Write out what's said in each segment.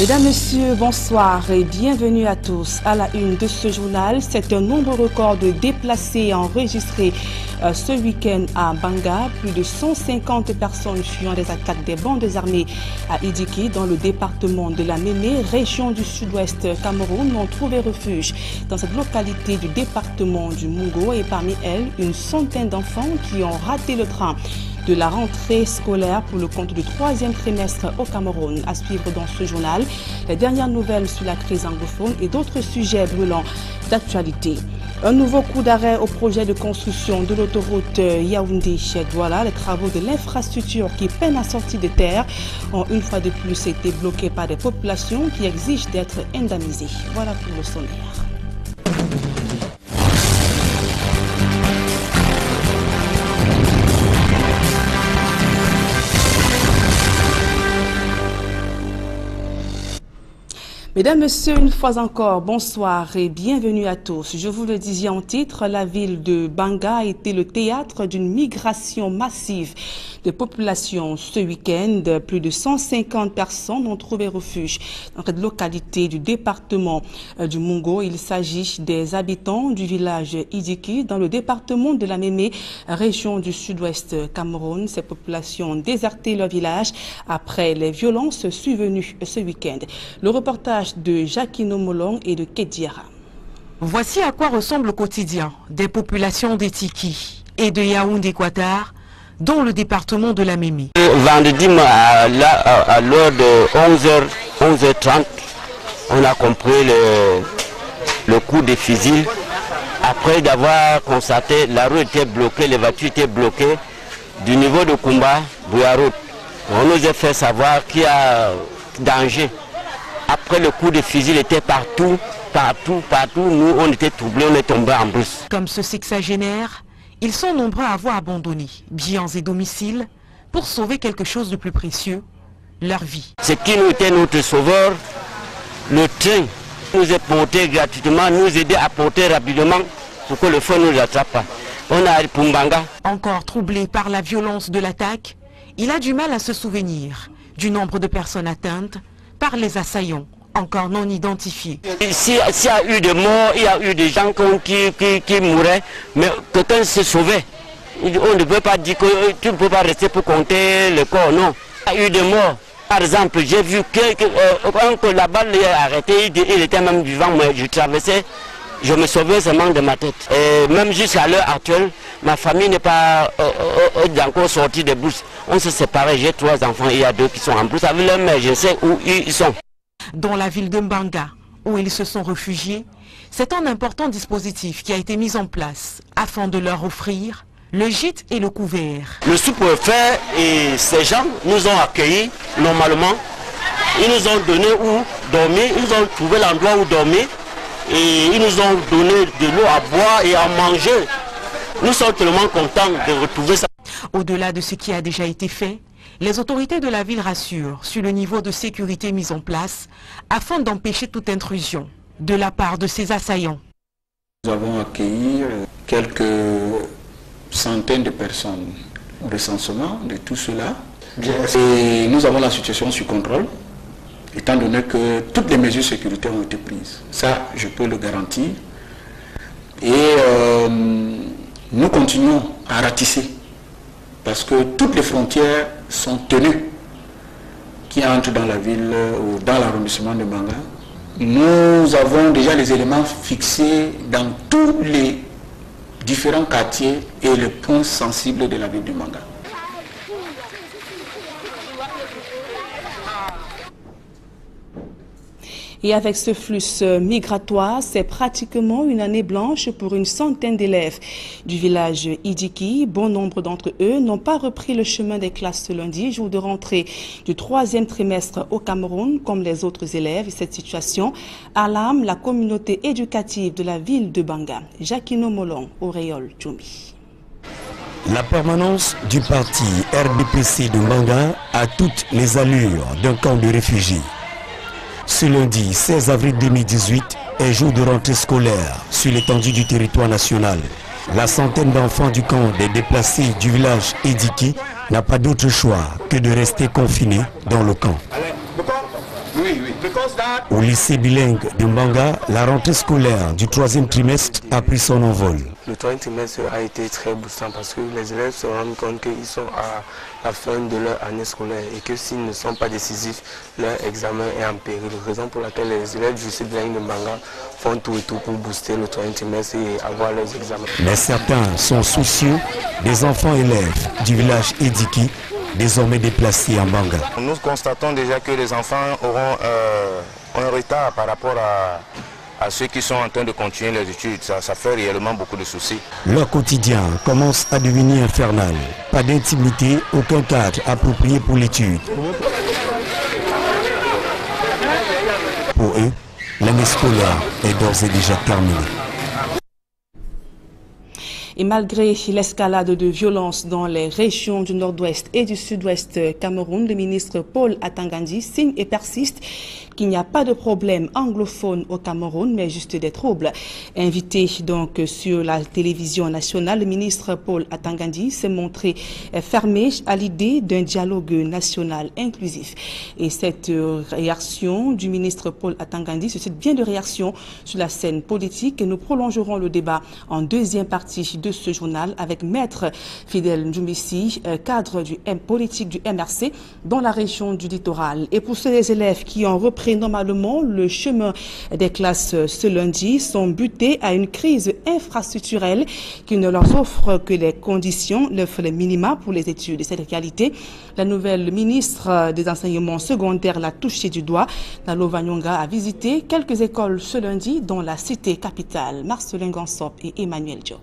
Mesdames, Messieurs, bonsoir et bienvenue à tous. À la une de ce journal, c'est un nombre record de déplacés enregistrés ce week-end à Banga. Plus de 150 personnes fuyant des attaques des bandes armées à Idiki, dans le département de la Mémé, région du sud-ouest Cameroun, ont trouvé refuge dans cette localité du département du Mungo et parmi elles, une centaine d'enfants qui ont raté le train de la rentrée scolaire pour le compte du troisième trimestre au Cameroun. À suivre dans ce journal, les dernières nouvelles sur la crise anglophone et d'autres sujets brûlants d'actualité. Un nouveau coup d'arrêt au projet de construction de l'autoroute Yaoundé-Douala. Les travaux de l'infrastructure qui peinent à sortir de terre ont une fois de plus été bloqués par des populations qui exigent d'être indemnisées. Voilà pour le sommaire. Mesdames, Messieurs, une fois encore, bonsoir et bienvenue à tous. Je vous le disais en titre, la ville de Banga a été le théâtre d'une migration massive de population ce week-end. Plus de 150 personnes ont trouvé refuge dans cette localité du département du Mungo. Il s'agit des habitants du village Idiki dans le département de la Mémé, région du sud-ouest Cameroun. Ces populations ont déserté leur village après les violences survenues ce week-end. Le reportage de Jacquino Molong et de Kediara. Voici à quoi ressemble le quotidien des populations d'Etiki et de Yaoundé-Quatar dans le département de la Mémé. Vendredi à l'heure de 11h30, on a compris le coup de fusil. Après d'avoir constaté la rue était bloquée, les voitures étaient bloquées du niveau de Kumba, Bouyarout. On nous a fait savoir qu'il y a danger. Après le coup de fusil, il était partout. Nous, on était troublés, on est tombés en brousse. Comme ce sexagénaire, ils sont nombreux à avoir abandonné biens et domiciles pour sauver quelque chose de plus précieux, leur vie. Ce qui nous était notre sauveur, le train nous est porté gratuitement, nous aider à porter rapidement pour que le feu ne nous attrape pas. On a Pumbanga. Encore troublé par la violence de l'attaque, il a du mal à se souvenir du nombre de personnes atteintes par les assaillants, encore non identifiés. S'il y a eu des morts, il y a eu des gens qui mouraient, mais quelqu'un s'est sauvé. On ne peut pas dire que tu ne peux pas rester pour compter le corps, non. Il y a eu des morts. Par exemple, j'ai vu que la balle est arrêtée, il était même vivant, mais je traversais, je me sauvais seulement de ma tête. Et même jusqu'à l'heure actuelle, ma famille n'est pas encore sortie des bourses. On s'est séparés, j'ai 3 enfants, il y a 2 qui sont en brousse avec leur mère, je sais où ils sont. Dans la ville de Mbanga, où ils se sont réfugiés, c'est un important dispositif qui a été mis en place afin de leur offrir le gîte et le couvert. Le sous-préfet et ces gens nous ont accueillis normalement. Ils nous ont donné où dormir, ils nous ont trouvé l'endroit où dormir et ils nous ont donné de l'eau à boire et à manger. Nous sommes tellement contents de retrouver ça. Au-delà de ce qui a déjà été fait, les autorités de la ville rassurent sur le niveau de sécurité mis en place afin d'empêcher toute intrusion de la part de ces assaillants. Nous avons accueilli quelques centaines de personnes au recensement de tout cela. Et nous avons la situation sous contrôle, étant donné que toutes les mesures sécuritaires ont été prises. Ça, je peux le garantir. Et nous continuons à ratisser, parce que toutes les frontières sont tenues qui entrent dans la ville ou dans l'arrondissement de Banga. Nous avons déjà les éléments fixés dans tous les différents quartiers et les points sensibles de la ville de Banga. Et avec ce flux migratoire, c'est pratiquement une année blanche pour une centaine d'élèves du village Idiki. Bon nombre d'entre eux n'ont pas repris le chemin des classes ce lundi, jour de rentrée du 3e trimestre au Cameroun, comme les autres élèves. Cette situation alarme la communauté éducative de la ville de Banga. Jacquino Molong, Auréole Djoumi. La permanence du parti RDPC de Banga a toutes les allures d'un camp de réfugiés. Ce lundi 16 avril 2018 est jour de rentrée scolaire sur l'étendue du territoire national. La centaine d'enfants du camp des déplacés du village Idiki n'a pas d'autre choix que de rester confinés dans le camp. Oui, Au lycée bilingue de Mbanga, la rentrée scolaire du 3e trimestre a pris son envol. Le 3e trimestre a été très boostant parce que les élèves se rendent compte qu'ils sont à la fin de leur année scolaire et que s'ils ne sont pas décisifs, leur examen est en péril. Raison pour laquelle les élèves du lycée bilingue de Mbanga font tout et tout pour booster le 3e trimestre et avoir leurs examens. Mais certains sont soucieux des enfants élèves du village Ediki, désormais déplacés en Mbanga. Nous constatons déjà que les enfants auront un retard par rapport à ceux qui sont en train de continuer les études. Ça fait réellement beaucoup de soucis. Leur quotidien commence à devenir infernal. Pas d'intimité, aucun cadre approprié pour l'étude. Pour eux, l'année scolaire est d'ores et déjà terminée. Et malgré l'escalade de violence dans les régions du nord-ouest et du sud-ouest Cameroun, le ministre Paul Atangandi signe et persiste qu'il n'y a pas de problème anglophone au Cameroun, mais juste des troubles. Invité donc sur la télévision nationale, le ministre Paul Atangandi s'est montré fermé à l'idée d'un dialogue national inclusif. Et cette réaction du ministre Paul Atangandi suscite bien de réactions sur la scène politique. Et nous prolongerons le débat en deuxième partie de ce journal avec Maître Fidèle Ndjoumissi, cadre politique du MRC dans la région du littoral. Et pour ces élèves qui ont repris normalement le chemin des classes ce lundi, sont butés à une crise infrastructurelle qui ne leur offre que les conditions, les minima pour les études. Et cette réalité, la nouvelle ministre des enseignements secondaires l'a touché du doigt. Nalo Vanyonga a visité quelques écoles ce lundi dans la cité capitale. Marcelin Gansop et Emmanuel Diop.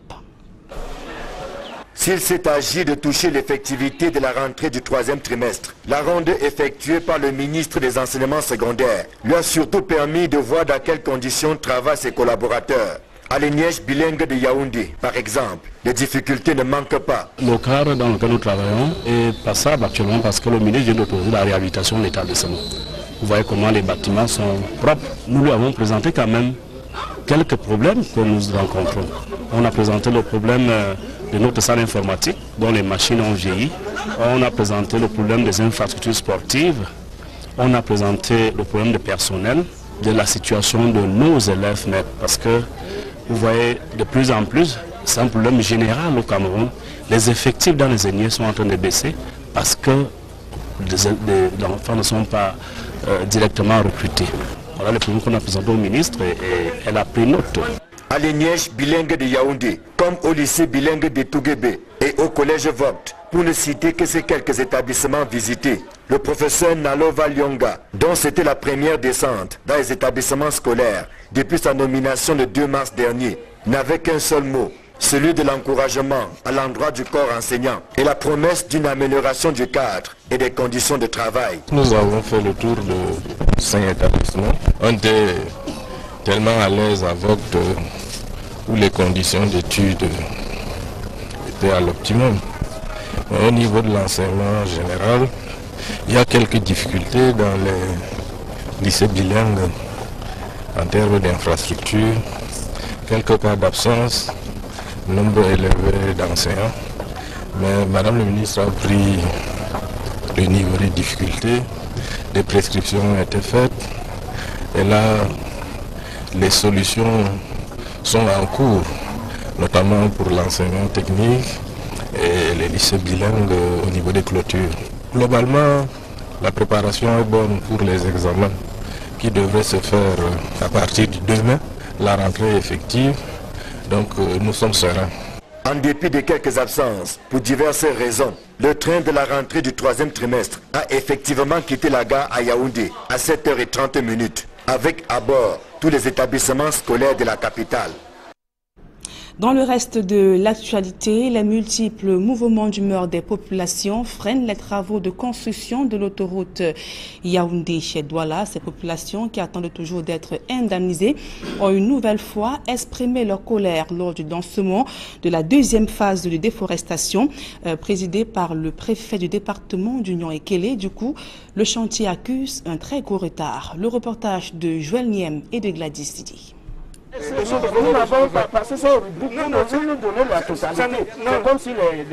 S'il s'est agi de toucher l'effectivité de la rentrée du 3e trimestre, la ronde effectuée par le ministre des enseignements secondaires lui a surtout permis de voir dans quelles conditions travaillent ses collaborateurs. À l'ENIEJ bilingue de Yaoundé, par exemple, les difficultés ne manquent pas. Le cadre dans lequel nous travaillons est passable actuellement parce que le ministre vient d'autoriser la réhabilitation de l'établissement. Vous voyez comment les bâtiments sont propres. Nous lui avons présenté quand même quelques problèmes que nous rencontrons. On a présenté le problème de notre salle informatique dont les machines ont vieilli. On a présenté le problème des infrastructures sportives. On a présenté le problème de personnel, de la situation de nos élèves, mais parce que vous voyez de plus en plus, c'est un problème général au Cameroun. Les effectifs dans les ENIE sont en train de baisser parce que les enfants ne sont pas directement recrutés. Voilà le problème qu'on a présenté au ministre et elle a pris note. À l'ENIEJ bilingue de Yaoundé, comme au lycée bilingue de Touguébé et au collège Vogt, pour ne citer que ces quelques établissements visités, le professeur Nalova Lyonga, dont c'était la première descente dans les établissements scolaires depuis sa nomination le 2 mars dernier, n'avait qu'un seul mot, celui de l'encouragement à l'endroit du corps enseignant et la promesse d'une amélioration du cadre et des conditions de travail. Nous avons fait le tour de 5 établissements. On était tellement à l'aise à Vogt où les conditions d'études étaient à l'optimum. Au niveau de l'enseignement général, il y a quelques difficultés dans les lycées bilingues en termes d'infrastructures, quelques cas d'absence, nombre élevé d'enseignants. Mais Madame le ministre a pris le niveau des difficultés, des prescriptions ont été faites et là, les solutions sont en cours, notamment pour l'enseignement technique et les lycées bilingues au niveau des clôtures. Globalement, la préparation est bonne pour les examens qui devraient se faire à partir du 2 mai. La rentrée est effective, donc nous sommes sereins. En dépit de quelques absences, pour diverses raisons, le train de la rentrée du 3e trimestre a effectivement quitté la gare à Yaoundé à 7h30, avec à bord tous les établissements scolaires de la capitale. Dans le reste de l'actualité, les multiples mouvements d'humeur des populations freinent les travaux de construction de l'autoroute Yaoundé-Douala. Ces populations, qui attendent toujours d'être indemnisées, ont une nouvelle fois exprimé leur colère lors du lancement de la deuxième phase de déforestation présidée par le préfet du département d'Union Ekele. Du coup, le chantier accuse un très gros retard. Le reportage de Joël Niem et de Gladys Sidi. Nous n'avons pas passé ça au rubrique, nous nous donner la totalité. C'est comme si les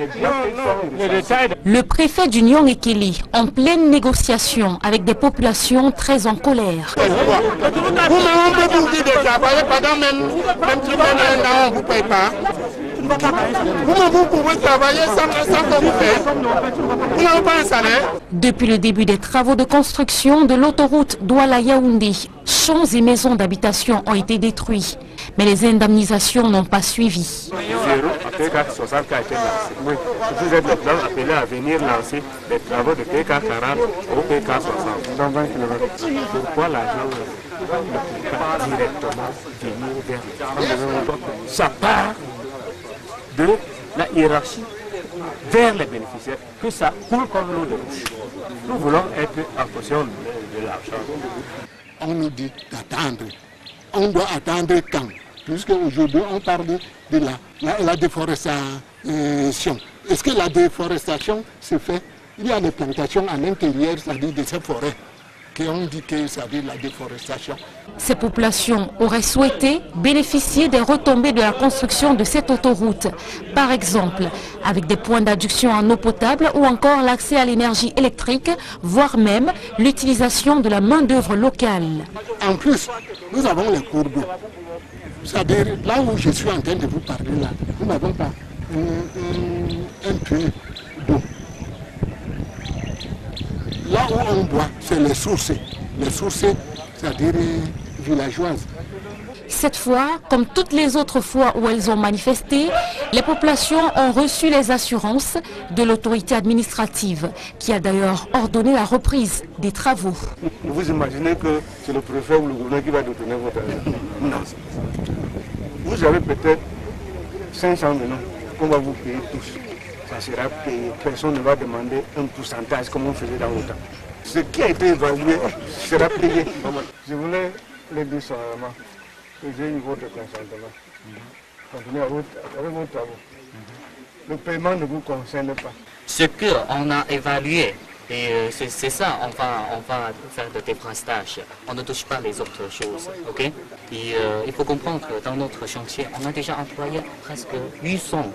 détails. Le préfet d'Union Ekeli, en pleine négociation avec des populations très en colère. Vous-même, on peut vous dire de travailler pendant même un an, on ne vous paye pas. Vous pouvez travailler sans que vous paye. Vous n'avez pas un salaire. Depuis le début des travaux de construction de l'autoroute Douala-Yaoundé, champs et maisons d'habitation ont été détruits. Mais les indemnisations n'ont pas suivi. 0 à PK 60 a été lancé. Oui. Vous êtes maintenant appelé à venir lancer les travaux de PK 40 au PK 60 dans 20 km. Pourquoi l'argent ne peut pas directement venir vers les... Ça part de la hiérarchie vers les bénéficiaires, que ça coule comme l'eau de bouche. Nous voulons être en possession de l'argent. On nous dit d'attendre. On doit attendre quand? Puisque aujourd'hui on parle de la déforestation. Est-ce que la déforestation se fait? Il y a des plantations à l'intérieur, c'est-à-dire de ces forêts, qui ont dit que ça veut dire la déforestation. Ces populations auraient souhaité bénéficier des retombées de la construction de cette autoroute. Par exemple, avec des points d'adduction en eau potable ou encore l'accès à l'énergie électrique, voire même l'utilisation de la main-d'œuvre locale. En plus, nous avons les cours d'eau. C'est-à-dire, là où je suis en train de vous parler, là, nous n'avons pas un puits d'eau. Là où on boit, c'est les sources, c'est-à-dire villageoises. Cette fois, comme toutes les autres fois où elles ont manifesté, les populations ont reçu les assurances de l'autorité administrative, qui a d'ailleurs ordonné la reprise des travaux. Vous imaginez que c'est le préfet ou le gouverneur qui va détenir votre argent? Non. Vous avez peut-être 500 millions qu'on va vous payer tous. Ça sera payé. Personne ne va demander un pourcentage comme on faisait dans le temps. Ce qui a été évalué sera payé. Je voulais le dire solennellement que j'ai eu votre consentement. Continuez avec vos travaux. Le paiement ne vous concerne pas. Ce qu'on a évalué, et c'est ça, on va faire de défrastage. On ne touche pas les autres choses. Okay? Et, il faut comprendre que dans notre chantier, on a déjà employé presque 800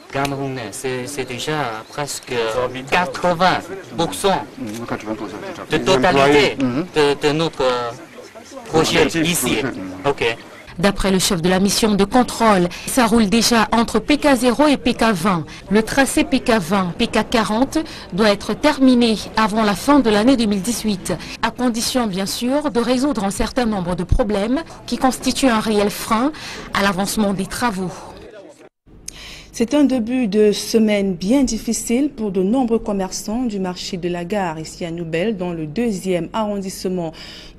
Camerounais. C'est déjà presque 80% de totalité de notre projet ici. Okay. D'après le chef de la mission de contrôle, ça roule déjà entre PK0 et PK20. Le tracé PK20, PK40 doit être terminé avant la fin de l'année 2018, à condition bien sûr de résoudre un certain nombre de problèmes qui constituent un réel frein à l'avancement des travaux. C'est un début de semaine bien difficile pour de nombreux commerçants du marché de la gare ici à Noubel, dans le 2e arrondissement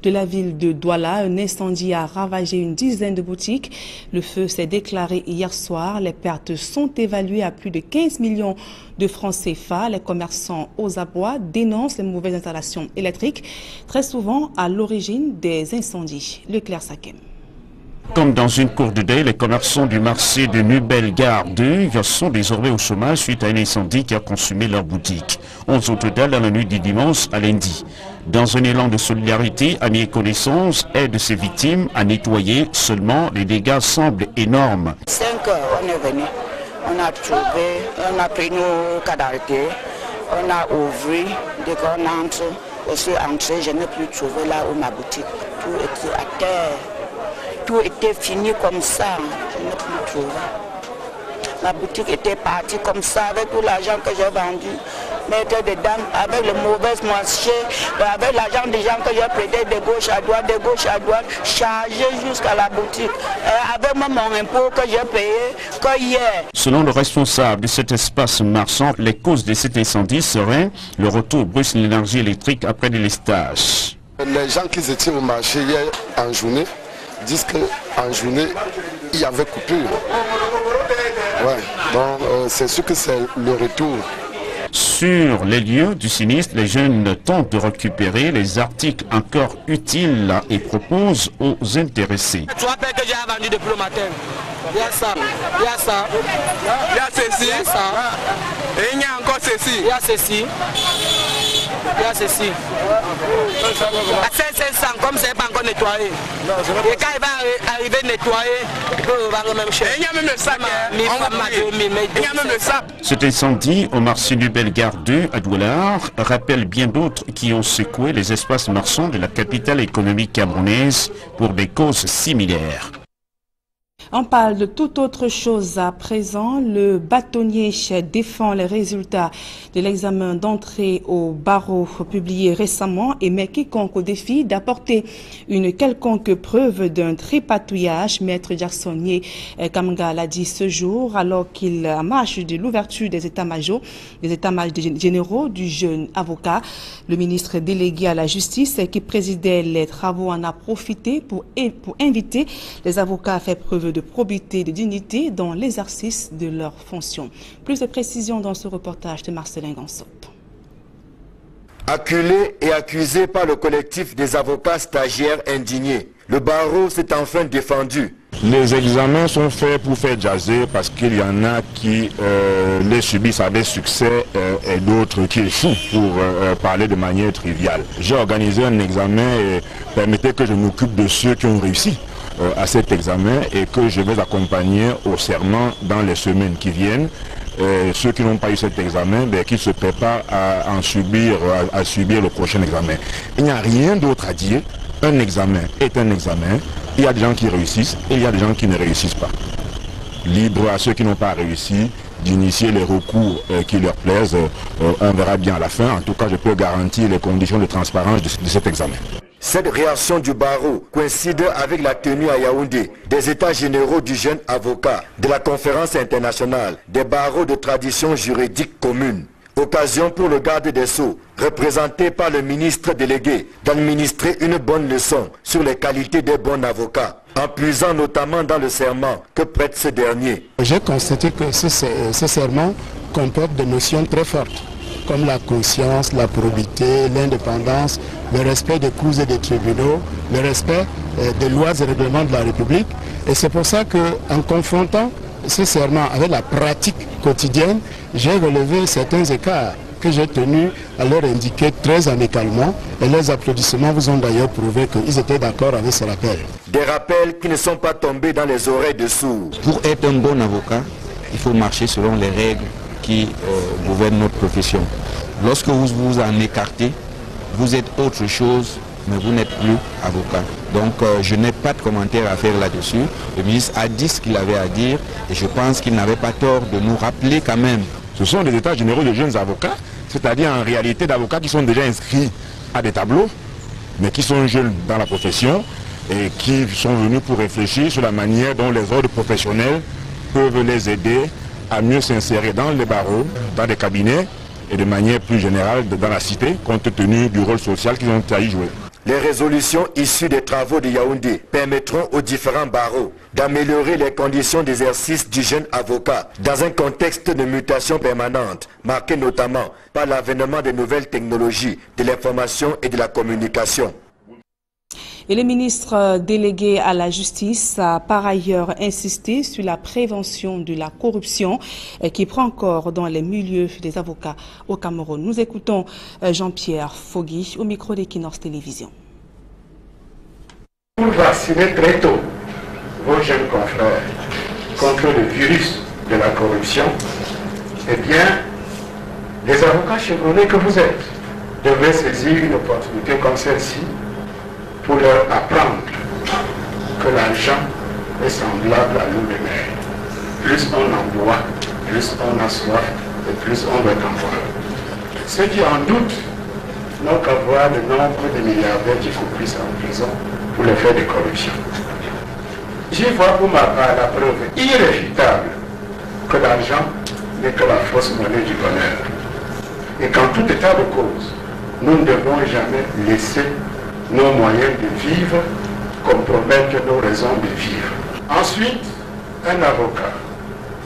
de la ville de Douala. Un incendie a ravagé une dizaine de boutiques. Le feu s'est déclaré hier soir. Les pertes sont évaluées à plus de 15 millions de francs CFA. Les commerçants aux abois dénoncent les mauvaises installations électriques, très souvent à l'origine des incendies. Leclerc Sakem. Comme dans une cour de deuil, les commerçants du marché de Noubel Gare 2 sont désormais au chômage suite à un incendie qui a consumé leur boutique. 11 au total dans la nuit du dimanche à lundi. Dans un élan de solidarité, amis et connaissances aident ces victimes à nettoyer, seulement les dégâts semblent énormes. 5 heures, on est venu, on a trouvé, on a pris nos cadavres, on a ouvert, dès qu'on entre, aussi entré, je n'ai plus trouvé là où ma boutique, tout était à terre. Tout était fini comme ça, je n'ai plus trouvé. Ma boutique était partie comme ça avec tout l'argent que j'ai vendu. Mettre dedans avec le mauvais marché, avec l'argent des gens que j'ai prêté de gauche à droite, chargé jusqu'à la boutique. Avec mon impôt que j'ai payé que hier. Selon le responsable de cet espace marchand, les causes de cet incendie seraient le retour brusque de l'énergie électrique après des lestages. Les gens qui étaient au marché hier en journée disent qu'en journée, il y avait coupure. Ouais, donc c'est sûr que c'est le retour. Sur les lieux du sinistre, les jeunes tentent de récupérer les articles encore utiles et proposent aux intéressés. Tu rappelles que j'ai vendu depuis le matin. Il y a ça, il y a ça, il y a ceci, il y a ça. Et il y a encore ceci. Il y a ceci. Il y a ceci. À 500, comme c'est pas encore nettoyé. Et quand il va arriver nettoyé, il peut vendre même cher. Il y a même le sac. Il y a même le sac. Cet incendie au marché du Bellegarde 2 à Douala rappelle bien d'autres qui ont secoué les espaces marchands de la capitale économique camerounaise pour des causes similaires. On parle de toute autre chose à présent. Le bâtonnier défend les résultats de l'examen d'entrée au barreau publié récemment et met quiconque au défi d'apporter une quelconque preuve d'un tripatouillage. Maître Jacksonier Kamga l'a dit ce jour alors qu'il marche de l'ouverture des états-majors, des états généraux du jeune avocat. Le ministre délégué à la justice qui présidait les travaux en a profité pour inviter les avocats à faire preuve de probité et de dignité dans l'exercice de leurs fonctions. Plus de précisions dans ce reportage de Marcelin Gansop. Acculé et accusé par le collectif des avocats stagiaires indignés, le barreau s'est enfin défendu. Les examens sont faits pour faire jaser parce qu'il y en a qui les subissent avec succès et d'autres qui échouent pour parler de manière triviale. J'ai organisé un examen et permettez que je m'occupe de ceux qui ont réussi à cet examen et que je vais accompagner au serment dans les semaines qui viennent. Ceux qui n'ont pas eu cet examen, qui se préparent à subir le prochain examen. Il n'y a rien d'autre à dire. Un examen est un examen. Il y a des gens qui réussissent et il y a des gens qui ne réussissent pas. Libre à ceux qui n'ont pas réussi d'initier les recours qui leur plaisent. On verra bien à la fin. En tout cas, je peux garantir les conditions de transparence de cet examen. Cette réaction du barreau coïncide avec la tenue à Yaoundé des états généraux du jeune avocat de la conférence internationale des barreaux de tradition juridique commune. Occasion pour le garde des Sceaux, représenté par le ministre délégué, d'administrer une bonne leçon sur les qualités des bons avocats, en puisant notamment dans le serment que prête ce dernier. J'ai constaté que ce serment comporte des notions très fortes, comme la conscience, la probité, l'indépendance, le respect des cours et des tribunaux, le respect des lois et règlements de la République. Et c'est pour ça qu'en confrontant ce serment avec la pratique quotidienne, j'ai relevé certains écarts que j'ai tenu à leur indiquer très amicalement. Et leurs applaudissements vous ont d'ailleurs prouvé qu'ils étaient d'accord avec ce rappel. Des rappels qui ne sont pas tombés dans les oreilles de sourds. Pour être un bon avocat, il faut marcher selon les règles qui gouvernent notre profession. Lorsque vous vous en écartez, vous êtes autre chose, mais vous n'êtes plus avocat. Donc je n'ai pas de commentaire à faire là-dessus. Le ministre a dit ce qu'il avait à dire et je pense qu'il n'avait pas tort de nous rappeler quand même. Ce sont des états généraux de jeunes avocats, c'est-à-dire en réalité d'avocats qui sont déjà inscrits à des tableaux, mais qui sont jeunes dans la profession et qui sont venus pour réfléchir sur la manière dont les ordres professionnels peuvent les aider à mieux s'insérer dans les barreaux, dans des cabinets et de manière plus générale dans la cité, compte tenu du rôle social qu'ils ont à y jouer. Les résolutions issues des travaux de Yaoundé permettront aux différents barreaux d'améliorer les conditions d'exercice du jeune avocat dans un contexte de mutation permanente, marqué notamment par l'avènement des nouvelles technologies de l'information et de la communication. Et le ministre délégué à la justice a par ailleurs insisté sur la prévention de la corruption qui prend corps dans les milieux des avocats au Cameroun. Nous écoutons Jean-Pierre Fogui au micro d'Equinox Télévision. Pour vacciner très tôt vos jeunes confrères contre le virus de la corruption, eh bien, les avocats chevronnés que vous êtes devraient saisir une opportunité comme celle-ci pour leur apprendre que l'argent est semblable à l'eau de mer. Plus on en boit, plus on a soif et plus on veut en boire. Ceux qui en doutent n'ont qu'à voir le nombre de milliardaires qui couplissent en prison pour les faits de corruption. J'y vois pour ma part la preuve irréfutable que l'argent n'est que la fausse monnaie du bonheur. Et qu'en tout état de cause, nous ne devons jamais laisser nos moyens de vivre compromettent nos raisons de vivre. Ensuite, un avocat,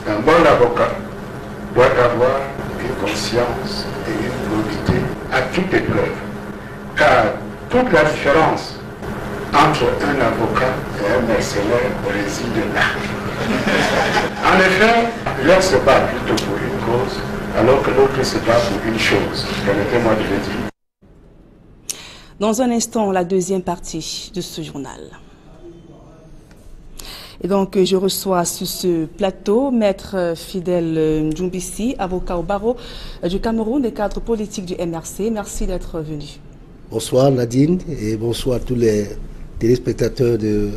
un bon avocat, doit avoir une conscience et une probité à toute épreuve. Car toute la différence entre un avocat et un mercenaire réside là. En effet, l'un se bat plutôt pour une cause, alors que l'autre se bat pour une chose. Permettez-moi de le dire. Dans un instant, la deuxième partie de ce journal. Et donc, je reçois sur ce plateau Maître Fidèle Ndjoumbissi, avocat au barreau du Cameroun et cadre politique du MRC. Merci d'être venu. Bonsoir Nadine et bonsoir à tous les téléspectateurs de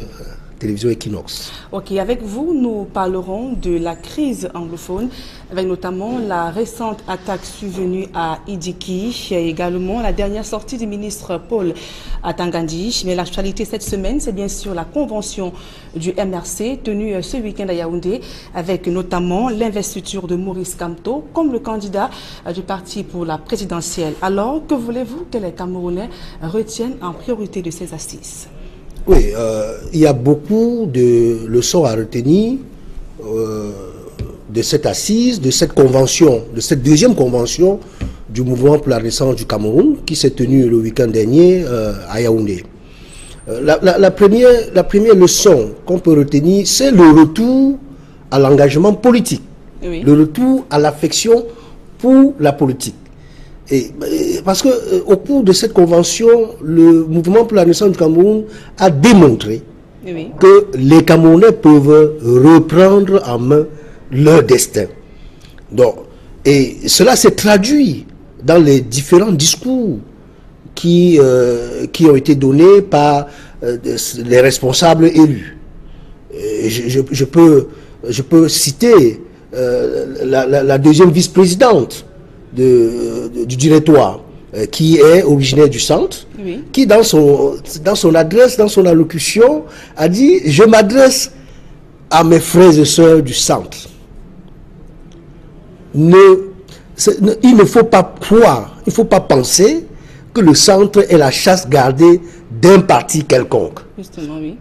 télévision Equinox. Ok, avec vous, nous parlerons de la crise anglophone, avec notamment la récente attaque survenue à Idiki et également la dernière sortie du ministre Paul Atangandi. Mais l'actualité cette semaine, c'est bien sûr la convention du MRC tenue ce week-end à Yaoundé, avec notamment l'investiture de Maurice Kamto comme le candidat du parti pour la présidentielle. Alors, que voulez-vous que les Camerounais retiennent en priorité de ces assises? Oui, il y a beaucoup de leçons à retenir de cette assise, de cette convention, de cette deuxième convention du mouvement pour la renaissance du Cameroun qui s'est tenue le week-end dernier à Yaoundé. La première leçon qu'on peut retenir, c'est le retour à l'engagement politique, oui. Le retour à l'affection pour la politique. Parce que au cours de cette convention, le mouvement pour la renaissance du Cameroun a démontré que les Camerounais peuvent reprendre en main leur destin. Donc, et cela s'est traduit dans les différents discours qui ont été donnés par les responsables élus. Je peux citer la deuxième vice-présidente du directoire, qui est originaire du centre, oui. Qui dans son adresse, dans son allocution, a dit « Je m'adresse à mes frères et sœurs du centre. Il ne faut pas croire, il ne faut pas penser que le centre est la chasse gardée d'un parti quelconque. » Justement, oui.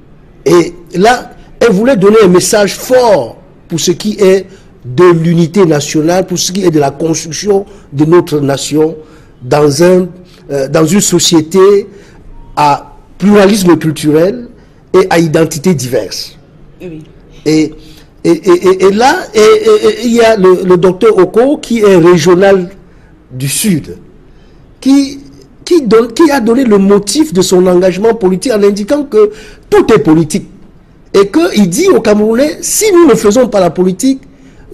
Et là, elle voulait donner un message fort pour ce qui est de l'unité nationale, pour ce qui est de la construction de notre nation dans une société à pluralisme culturel et à identité diverse. Oui. Et là, il y a le docteur Oko qui est régional du Sud, qui a donné le motif de son engagement politique en indiquant que tout est politique. Et qu'il dit aux Camerounais, si nous ne faisons pas la politique,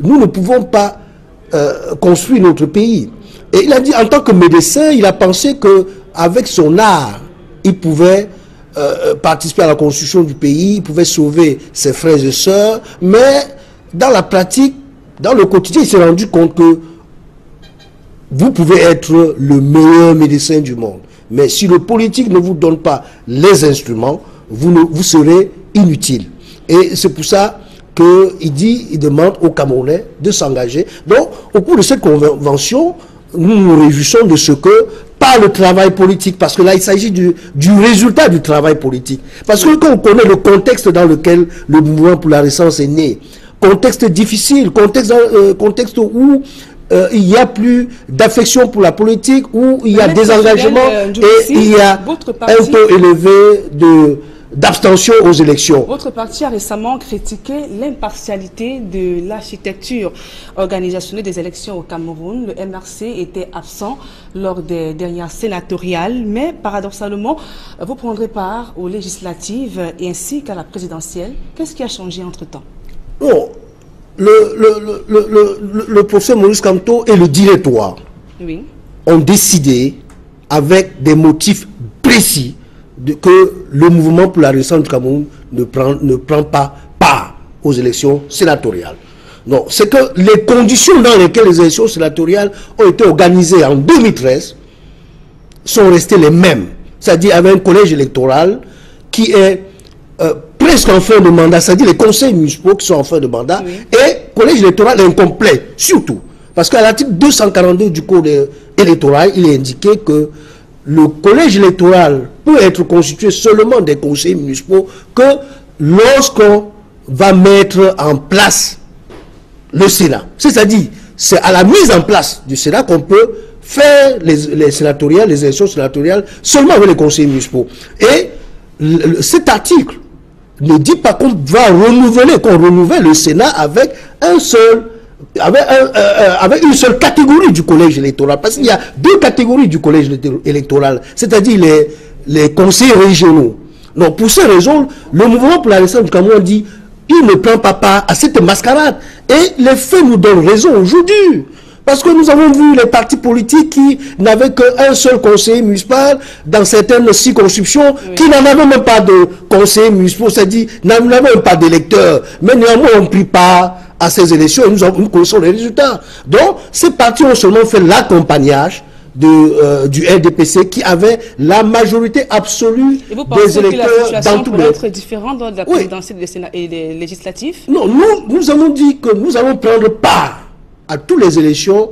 nous ne pouvons pas construire notre pays. Et il a dit, en tant que médecin, il a pensé qu'avec son art, il pouvait participer à la construction du pays, il pouvait sauver ses frères et sœurs, mais dans la pratique, dans le quotidien, il s'est rendu compte que vous pouvez être le meilleur médecin du monde. Mais si le politique ne vous donne pas les instruments, vous serez inutile. Et c'est pour ça il demande aux Camerounais de s'engager. Donc, au cours de cette convention, nous nous réjouissons de ce que, par le travail politique, parce que là, il s'agit du résultat du travail politique. Parce que quand on connaît le contexte dans lequel le mouvement pour la renaissance est né, contexte difficile, contexte où il y a plus d'affection pour la politique, où il y a des engagements et il y a un taux élevé d'abstention aux élections. Votre parti a récemment critiqué l'impartialité de l'architecture organisationnelle des élections au Cameroun. Le MRC était absent lors des dernières sénatoriales, mais paradoxalement, vous prendrez part aux législatives et ainsi qu'à la présidentielle. Qu'est-ce qui a changé entre-temps? Non, le professeur Maurice Kamto et le directoire ont décidé, avec des motifs précis, que le mouvement pour la renaissance du Cameroun ne prend pas part aux élections sénatoriales. Non, c'est que les conditions dans lesquelles les élections sénatoriales ont été organisées en 2013 sont restées les mêmes. C'est-à-dire avec un collège électoral qui est presque en fin de mandat, c'est-à-dire les conseils municipaux qui sont en fin de mandat, et collège électoral incomplet, surtout. Parce qu'à l'article 242 du code électoral, il est indiqué que le collège électoral peut être constitué seulement des conseillers municipaux que lorsqu'on va mettre en place le Sénat. C'est-à-dire, c'est à la mise en place du Sénat qu'on peut faire les sénatoriales, les élections sénatoriales seulement avec les conseillers municipaux. Et cet article ne dit pas qu'on va renouvelle le Sénat avec avec une seule catégorie du collège électoral, parce qu'il y a deux catégories du collège électoral, c'est-à-dire les conseils régionaux. Donc pour ces raisons, le mouvement pour la renaissance du Cameroun dit il ne prend pas part à cette mascarade. Et les faits nous donnent raison aujourd'hui. Parce que nous avons vu les partis politiques qui n'avaient qu'un seul conseiller municipal dans certaines circonscriptions, qui n'en avaient même pas de conseiller municipal, c'est-à-dire n'avaient même pas d'électeurs. Mais néanmoins, on ne prit pas à ces élections et nous connaissons les résultats. Donc, ces partis ont seulement fait l'accompagnage du RDPC qui avait la majorité absolue des électeurs dans tous les... être différente dans la présidentielle et des législatifs? Non, nous avons dit que nous allons prendre part à toutes les élections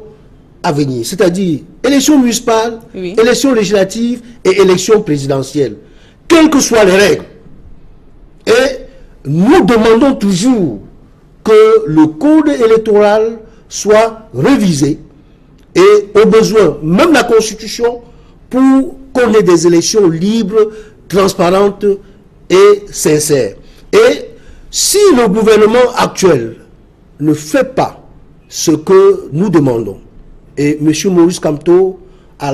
à venir, c'est-à-dire élections municipales, élections législatives et élections présidentielles, quelles que soient les règles. Et nous demandons toujours que le code électoral soit révisé et au besoin, même la Constitution, pour qu'on ait des élections libres, transparentes et sincères. Et si le gouvernement actuel ne fait pas ce que nous demandons, et M. Maurice Kamto, à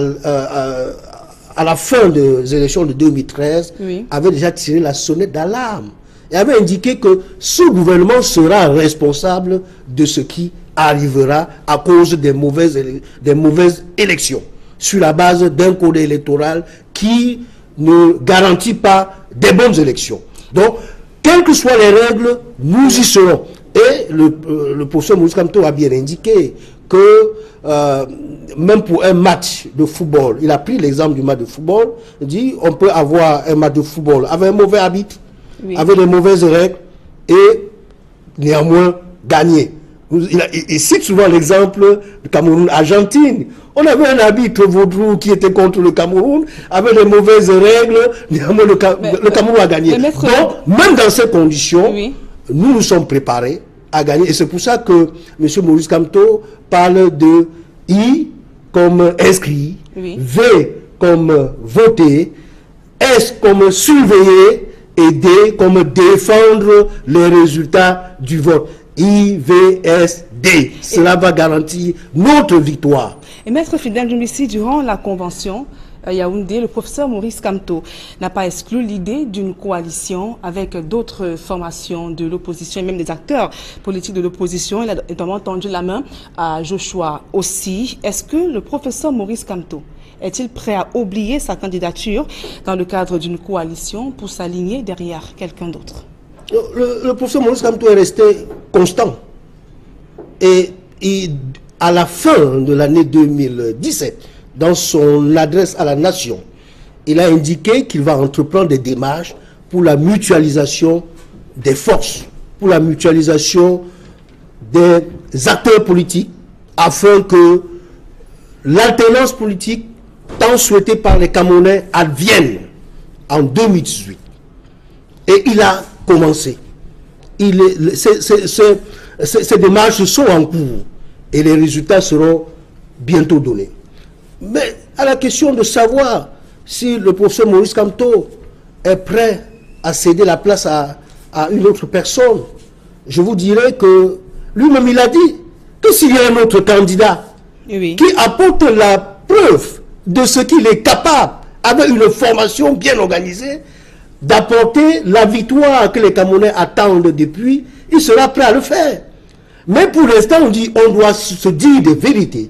la fin des élections de 2013, avait déjà tiré la sonnette d'alarme et avait indiqué que ce gouvernement sera responsable de ce qui arrivera à cause des mauvaises élections, sur la base d'un code électoral qui ne garantit pas des bonnes élections. Donc, quelles que soient les règles, nous y serons. Et le professeur Maurice Kamto a bien indiqué que même pour un match de football, il a pris l'exemple du match de football, il dit on peut avoir un match de football avec un mauvais arbitre, avec des mauvaises règles, et néanmoins gagner. Il cite souvent l'exemple du Cameroun-Argentine. On avait un arbitre vaudrou qui était contre le Cameroun, avec des mauvaises règles, néanmoins le Cameroun a gagné. Donc, même dans ces conditions, nous nous sommes préparés à gagner. Et c'est pour ça que M. Maurice Kamto parle de I comme inscrit, V comme voter, S comme surveiller et D comme défendre les résultats du vote. IVSD. Cela va garantir notre victoire. Et Maître Fidèle Doumbissi, durant la convention Yaoundé, le professeur Maurice Kamto n'a pas exclu l'idée d'une coalition avec d'autres formations de l'opposition et même des acteurs politiques de l'opposition. Il a notamment tendu la main à Joshua aussi. Est-ce que le professeur Maurice Kamto est-il prêt à oublier sa candidature dans le cadre d'une coalition pour s'aligner derrière quelqu'un d'autre? Le professeur Maurice Kamto est resté constant. Et à la fin de l'année 2017, dans son adresse à la nation, il a indiqué qu'il va entreprendre des démarches pour la mutualisation des forces, pour la mutualisation des acteurs politiques, afin que l'alternance politique, tant souhaitée par les Camerounais, advienne en 2018. Et il a commencé. Ces démarches sont en cours et les résultats seront bientôt donnés. Mais à la question de savoir si le professeur Maurice Kamto est prêt à céder la place à une autre personne, je vous dirais que lui-même il a dit que s'il y a un autre candidat qui apporte la preuve de ce qu'il est capable, avec une formation bien organisée, d'apporter la victoire que les Camerounais attendent depuis, il sera prêt à le faire. Mais pour l'instant, on dit on doit se dire des vérités.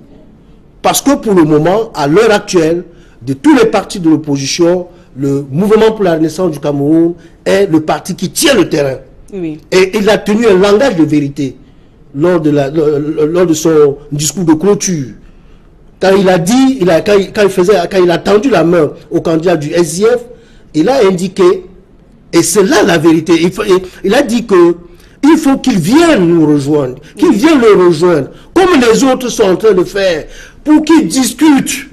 Parce que pour le moment, à l'heure actuelle, de tous les partis de l'opposition, le Mouvement pour la Renaissance du Cameroun est le parti qui tient le terrain. Et il a tenu un langage de vérité lors de son discours de clôture. Quand il a dit, quand il a tendu la main au candidat du SIF, il a indiqué, et c'est là la vérité, il a dit que il faut qu'il vienne nous rejoindre, qu'il vienne le rejoindre, comme les autres sont en train de faire, pour qu'ils discutent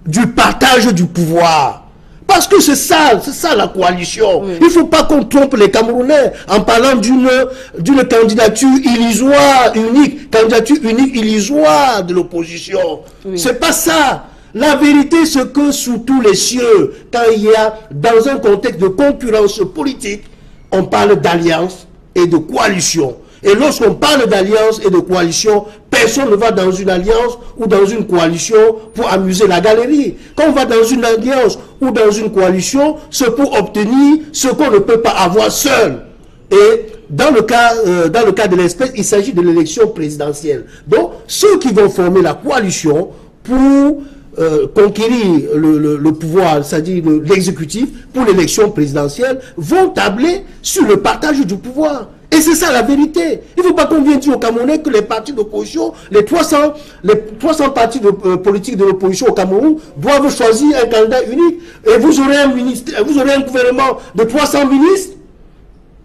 du partage du pouvoir. Parce que c'est ça la coalition. Il ne faut pas qu'on trompe les Camerounais en parlant d'une candidature illusoire, unique illusoire de l'opposition. C'est pas ça. La vérité, c'est que sous tous les cieux, quand il y a, dans un contexte de concurrence politique, on parle d'alliance et de coalition. Et lorsqu'on parle d'alliance et de coalition, personne ne va dans une alliance ou dans une coalition pour amuser la galerie. Quand on va dans une alliance ou dans une coalition, c'est pour obtenir ce qu'on ne peut pas avoir seul. Et dans le cas de l'espèce, il s'agit de l'élection présidentielle. Donc, ceux qui vont former la coalition pour conquérir le pouvoir, c'est-à-dire l'exécutif, pour l'élection présidentielle, vont tabler sur le partage du pouvoir. Et c'est ça la vérité. Il ne faut pas qu'on vienne dire aux Camerounais que les partis d'opposition, les 300 partis politiques de l'opposition au Cameroun doivent choisir un candidat unique. Et vous aurez un gouvernement de 300 ministres.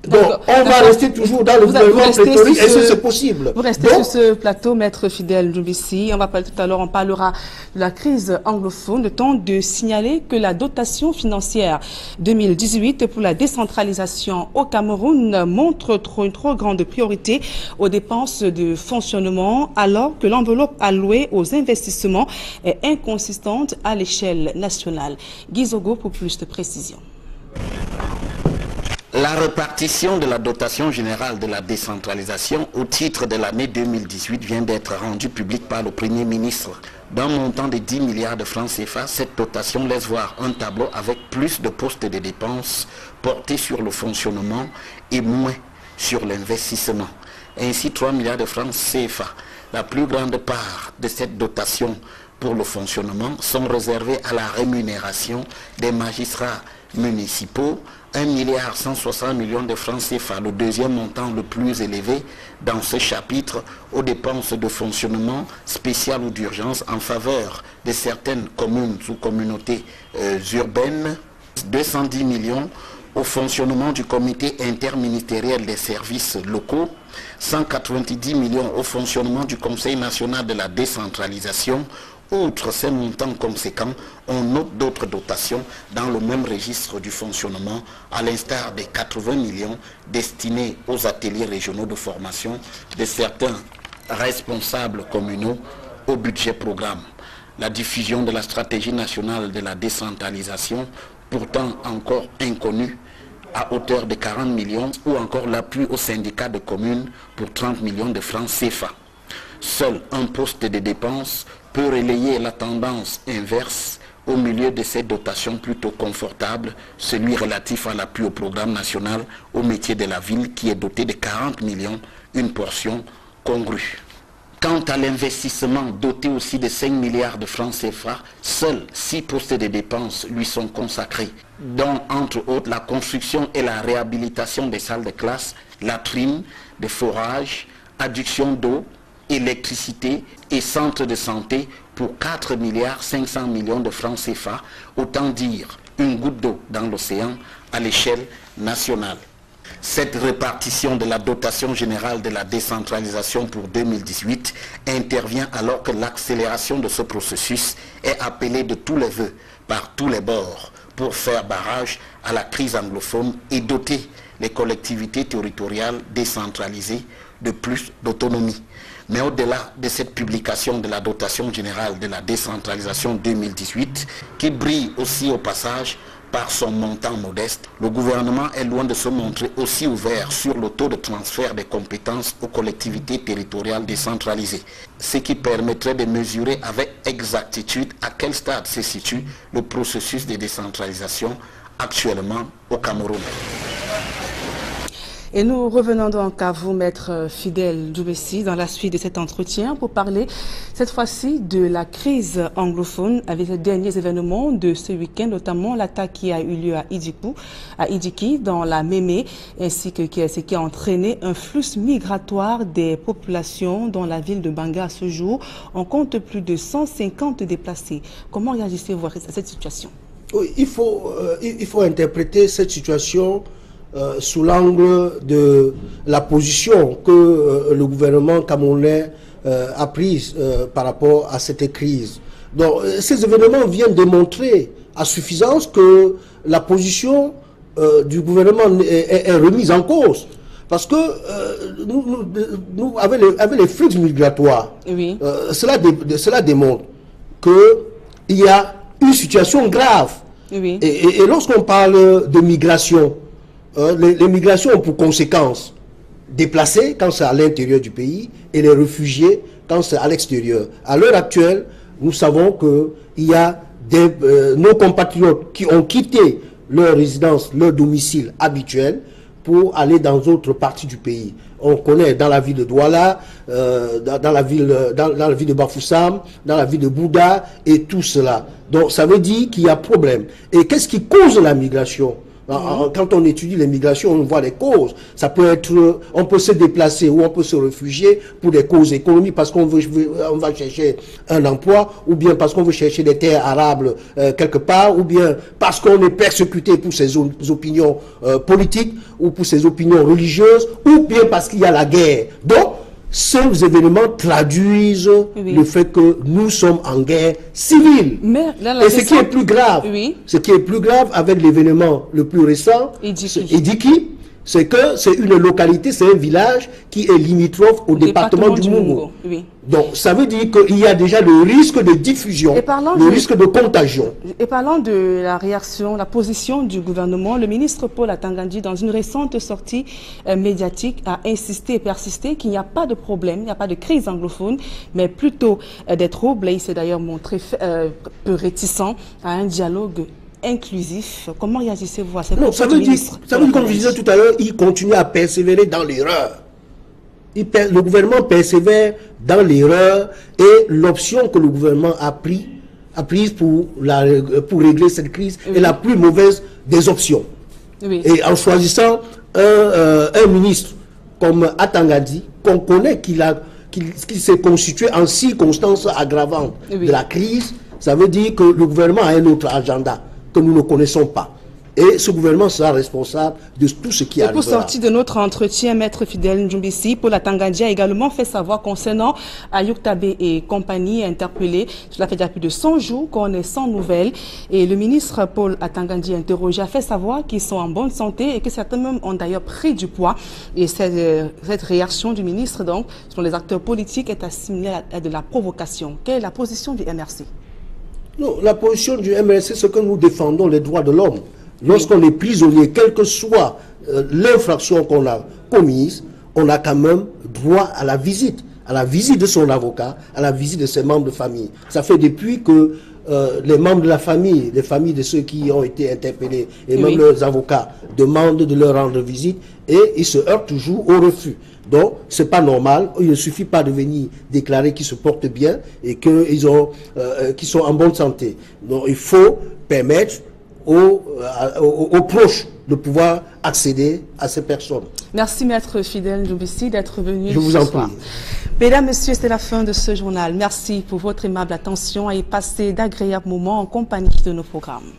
Donc, on va rester toujours dans le gouvernement prétorique, et c'est possible. Vous restez sur ce plateau, Maître Fidèle Djoubissi. On va parler tout à l'heure, on parlera de la crise anglophone. Le temps de signaler que la dotation financière 2018 pour la décentralisation au Cameroun montre une trop grande priorité aux dépenses de fonctionnement, alors que l'enveloppe allouée aux investissements est inconsistante à l'échelle nationale. Guy Zogo pour plus de précision. La répartition de la dotation générale de la décentralisation au titre de l'année 2018 vient d'être rendue publique par le Premier ministre. D'un montant de 10 milliards de francs CFA, cette dotation laisse voir un tableau avec plus de postes de dépenses portés sur le fonctionnement et moins sur l'investissement. Ainsi, 3 milliards de francs CFA, la plus grande part de cette dotation pour le fonctionnement, sont réservés à la rémunération des magistrats municipaux, 1,160 milliard de francs CFA, le deuxième montant le plus élevé dans ce chapitre, aux dépenses de fonctionnement spéciales ou d'urgence en faveur de certaines communes ou communautés urbaines, 210 millions au fonctionnement du comité interministériel des services locaux, 190 millions au fonctionnement du Conseil national de la décentralisation. Outre ces montants conséquents, on note d'autres dotations dans le même registre du fonctionnement, à l'instar des 80 millions destinés aux ateliers régionaux de formation de certains responsables communaux au budget programme. La diffusion de la stratégie nationale de la décentralisation, pourtant encore inconnue, à hauteur de 40 millions, ou encore l'appui aux syndicats de communes pour 30 millions de francs CFA. Seul un poste de dépenses peut relayer la tendance inverse au milieu de ces dotations plutôt confortables, celui relatif à l'appui au programme national au métier de la ville qui est doté de 40 millions, une portion congrue. Quant à l'investissement doté aussi de 5 milliards de francs CFA, seuls 6 postes de dépenses lui sont consacrés, dont entre autres la construction et la réhabilitation des salles de classe, latrines, des forages, adduction d'eau, électricité et centre de santé pour 4 milliards 500 millions de francs CFA, autant dire une goutte d'eau dans l'océan à l'échelle nationale. Cette répartition de la dotation générale de la décentralisation pour 2018 intervient alors que l'accélération de ce processus est appelée de tous les vœux par tous les bords pour faire barrage à la crise anglophone et doter les collectivités territoriales décentralisées de plus d'autonomie. Mais au-delà de cette publication de la dotation générale de la décentralisation 2018, qui brille aussi au passage par son montant modeste, le gouvernement est loin de se montrer aussi ouvert sur le taux de transfert des compétences aux collectivités territoriales décentralisées, ce qui permettrait de mesurer avec exactitude à quel stade se situe le processus de décentralisation actuellement au Cameroun. Et nous revenons donc à vous, Maître Fidèle Djoubissi, dans la suite de cet entretien pour parler cette fois-ci de la crise anglophone avec les derniers événements de ce week-end, notamment l'attaque qui a eu lieu à Idjiki, dans la Mémé, ainsi que ce qui a entraîné un flux migratoire des populations dans la ville de Banga à ce jour. On compte plus de 150 déplacés. Comment réagissez-vous à cette situation? Oui, il faut interpréter cette situation sous l'angle de la position que le gouvernement camerounais a prise par rapport à cette crise. Donc, ces événements viennent démontrer à suffisance que la position du gouvernement est remise en cause. Parce que avec les flux migratoires, oui. Cela démontre qu'il y a une situation grave. Oui. Et lorsqu'on parle de migration, les migrations ont pour conséquence déplacer quand c'est à l'intérieur du pays et les réfugiés quand c'est à l'extérieur. À l'heure actuelle, nous savons qu'il y a nos compatriotes qui ont quitté leur résidence, leur domicile habituel pour aller dans d'autres parties du pays. On connaît dans la ville de Douala, dans la ville de Bafoussam, dans la ville de Bouddha et tout cela. Donc ça veut dire qu'il y a problème. Et qu'est-ce qui cause la migration? Quand on étudie les migrations, on voit les causes. Ça peut être, on peut se déplacer ou on peut se réfugier pour des causes économiques parce qu'on va chercher un emploi, ou bien parce qu'on veut chercher des terres arables quelque part, ou bien parce qu'on est persécuté pour ses opinions politiques ou pour ses opinions religieuses, ou bien parce qu'il y a la guerre. Donc, ces événements traduisent le fait que nous sommes en guerre civile. Et ce qui est plus grave, ce qui est plus grave avec l'événement le plus récent, Idiki, c'est que c'est une localité, c'est un village qui est limitrophe au département du Mungo. Donc ça veut dire qu'il y a déjà le risque de diffusion, le risque de contagion. Et parlant de la réaction, la position du gouvernement, le ministre Paul Atangandji, dans une récente sortie médiatique, a insisté et persisté qu'il n'y a pas de problème, il n'y a pas de crise anglophone, mais plutôt des troubles. Il s'est d'ailleurs montré peu réticent à un dialogue inclusif. Comment réagissez-vous à cette Non, ça veut dire, comme je disais tout à l'heure, il continue à persévérer dans l'erreur. Le gouvernement persévère dans l'erreur et l'option que le gouvernement a prise pour régler cette crise est la plus mauvaise des options. Et en choisissant un ministre comme Atangandji, qu'on connaît qu'il s'est constitué en circonstances aggravantes de la crise, ça veut dire que le gouvernement a un autre agenda que nous ne connaissons pas. Et ce gouvernement sera responsable de tout ce qui arrivera. Pour sortir de notre entretien, Maître Fidèle Ndjoumbissi, Paul Atangandji a également fait savoir concernant Ayoub Tabé et compagnie interpellés. Cela fait déjà plus de 100 jours qu'on est sans nouvelles. Et le ministre Paul Atangandji interrogé a fait savoir qu'ils sont en bonne santé et que certains même ont d'ailleurs pris du poids. Et cette réaction du ministre, donc, sur les acteurs politiques, est assimilée à de la provocation. Quelle est la position du MRC? Non, la position du MRC, c'est que nous défendons les droits de l'homme. Lorsqu'on est prisonnier, quelle que soit l'infraction qu'on a commise, on a quand même droit à la visite de son avocat, à la visite de ses membres de famille. Ça fait depuis que les membres de la famille, les familles de ceux qui ont été interpellés et même leurs avocats demandent de leur rendre visite et ils se heurtent toujours au refus. Donc, c'est pas normal. Il ne suffit pas de venir déclarer qu'ils se portent bien et qu'ils sont en bonne santé. Donc, il faut permettre aux proches de pouvoir accéder à ces personnes. Merci Maître Fidèle Ndjoumbissi d'être venu. Je vous en prie. Mesdames, Messieurs, c'est la fin de ce journal. Merci pour votre aimable attention et passez d'agréables moments en compagnie de nos programmes.